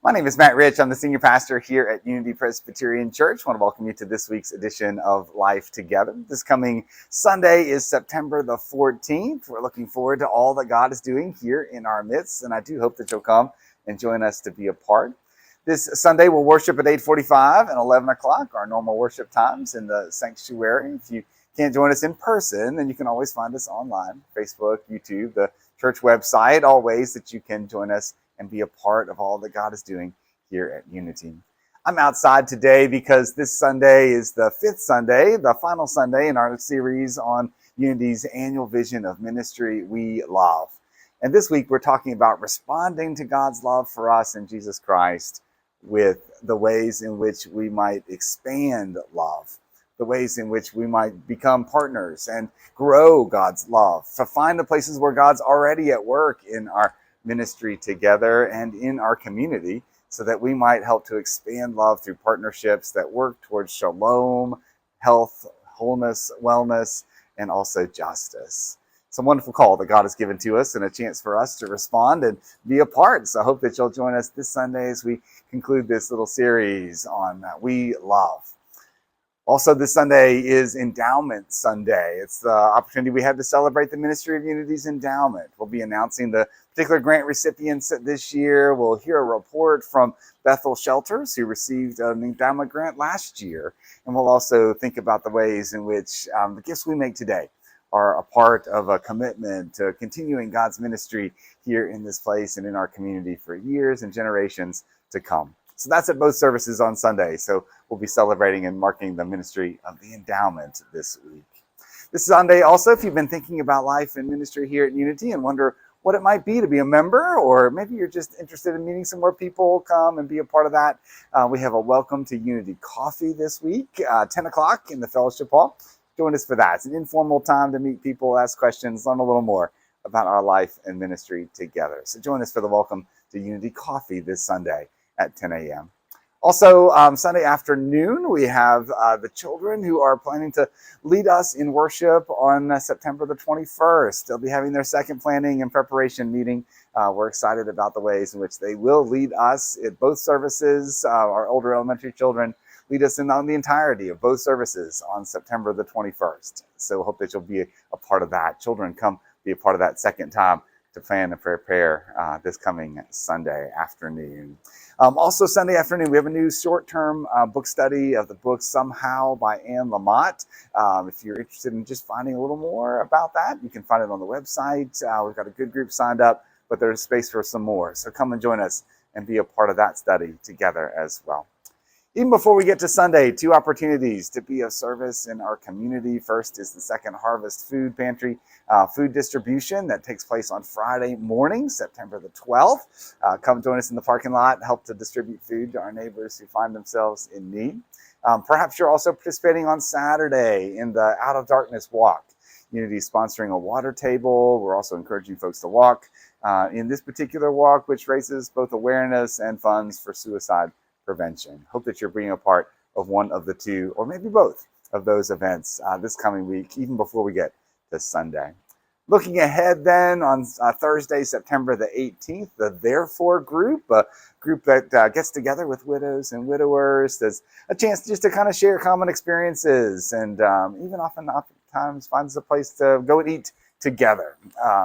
My name is Matt Rich. I'm the senior pastor here at Unity Presbyterian Church. I want to welcome you to this week's edition of Life Together. This coming Sunday is September the 14th. We're looking forward to all that God is doing here in our midst, and I do hope that you'll come and join us to be a part. This Sunday, we'll worship at 8:45 and 11 o'clock, our normal worship times in the sanctuary. If you can't join us in person, then you can always find us online, Facebook, YouTube, the church website, all ways that you can join us and be a part of all that God is doing here at Unity. I'm outside today because this Sunday is the fifth Sunday, the final Sunday in our series on Unity's annual vision of ministry, We Love. And this week we're talking about responding to God's love for us in Jesus Christ with the ways in which we might expand love, the ways in which we might become partners and grow God's love, to find the places where God's already at work in our ministry together and in our community, so that we might help to expand love through partnerships that work towards shalom, health, wholeness, wellness, and also justice. It's a wonderful call that God has given to us and a chance for us to respond and be a part. So I hope that you'll join us this Sunday as we conclude this little series on We Love. Also, this Sunday is Endowment Sunday. It's the opportunity we have to celebrate the ministry of Unity's endowment. We'll be announcing the particular grant recipients this year. We'll hear a report from Bethel Shelters, who received an endowment grant last year. And we'll also think about the ways in which the gifts we make today are a part of a commitment to continuing God's ministry here in this place and in our community for years and generations to come. So that's at both services on Sunday. So we'll be celebrating and marking the ministry of the endowment this week. This Sunday also, if you've been thinking about life and ministry here at Unity and wonder what it might be to be a member, or maybe you're just interested in meeting some more people, come and be a part of that. We have a Welcome to Unity coffee this week, 10 o'clock in the fellowship hall. Join us for that. It's an informal time to meet people, ask questions, learn a little more about our life and ministry together. So join us for the Welcome to Unity coffee this Sunday at 10 a.m. Also, Sunday afternoon, we have the children who are planning to lead us in worship on September the 21st. They'll be having their second planning and preparation meeting. We're excited about the ways in which they will lead us at both services. Our older elementary children lead us on the entirety of both services on September the 21st. So we hope that you'll be a part of that. Children, come be a part of that second time to plan and prepare this coming Sunday afternoon. Also Sunday afternoon, we have a new short-term book study of the book Somehow by Anne Lamott. If you're interested in just finding a little more about that, you can find it on the website. We've got a good group signed up, but there's space for some more. So come and join us and be a part of that study together as well. Even before we get to Sunday, two opportunities to be of service in our community. First is the Second Harvest Food Pantry food distribution that takes place on Friday morning, September the 12th. Come join us in the parking lot and help to distribute food to our neighbors who find themselves in need. Perhaps you're also participating on Saturday in the Out of Darkness Walk. Unity is sponsoring a water table. We're also encouraging folks to walk in this particular walk, which raises both awareness and funds for suicide prevention. Hope that you're being a part of one of the two, or maybe both of those events this coming week, even before we get to Sunday. Looking ahead then, on Thursday, September the 18th, the Therefore group, a group that gets together with widows and widowers. There's a chance just to kind of share common experiences and even oftentimes finds a place to go and eat together.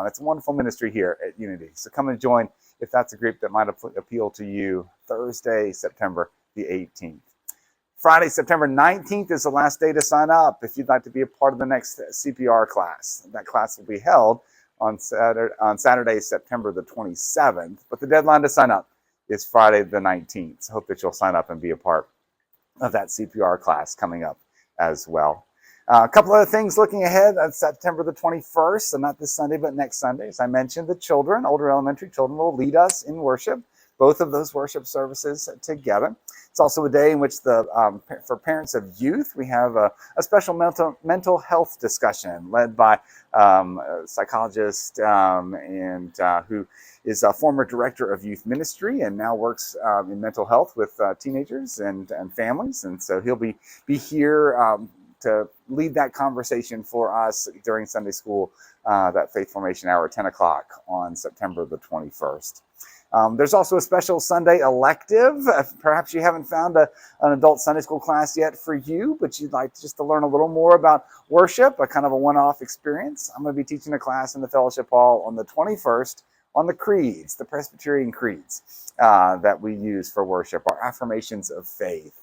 It's a wonderful ministry here at Unity. So come and join if that's a group that might appeal to you. Thursday, September the 18th. Friday, September 19th is the last day to sign up if you'd like to be a part of the next CPR class. That class will be held on Saturday, September the 27th, but the deadline to sign up is Friday the 19th. So hope that you'll sign up and be a part of that CPR class coming up as well. A couple other things looking ahead on September the 21st, so not this Sunday, but next Sunday. As I mentioned, the children, older elementary children, will lead us in worship, both of those worship services together. It's also a day in which for parents of youth, we have a special mental health discussion led by a psychologist who is a former director of youth ministry and now works in mental health with teenagers and families. And so he'll be here to lead that conversation for us during Sunday school, that Faith Formation Hour, 10 o'clock on September the 21st. There's also a special Sunday elective. Perhaps you haven't found an adult Sunday school class yet for you, but you'd like just to learn a little more about worship, a kind of a one-off experience. I'm going to be teaching a class in the fellowship hall on the 21st on the creeds, the Presbyterian creeds that we use for worship, our affirmations of faith.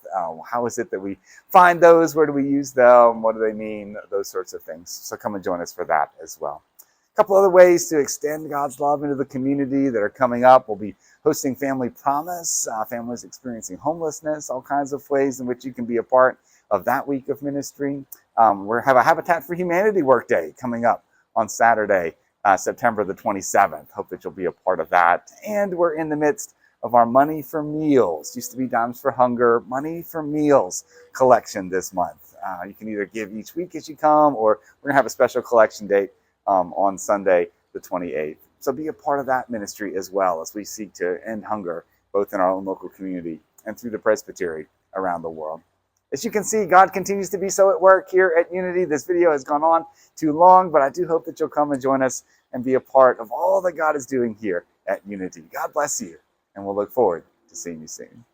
How is it that we find those? Where do we use them? What do they mean? Those sorts of things. So come and join us for that as well. A couple other ways to extend God's love into the community that are coming up. We'll be hosting Family Promise, families experiencing homelessness, all kinds of ways in which you can be a part of that week of ministry. We have a Habitat for Humanity workday coming up on Saturday, September the 27th. Hope that you'll be a part of that. And we're in the midst of our Money for Meals, used to be Dimes for Hunger, Money for Meals collection this month. You can either give each week as you come, or we're going to have a special collection date on Sunday the 28th. So be a part of that ministry as well as we seek to end hunger, both in our own local community and through the presbytery around the world. As you can see, God continues to be so at work here at Unity. This video has gone on too long, but I do hope that you'll come and join us and be a part of all that God is doing here at Unity. God bless you, and we'll look forward to seeing you soon.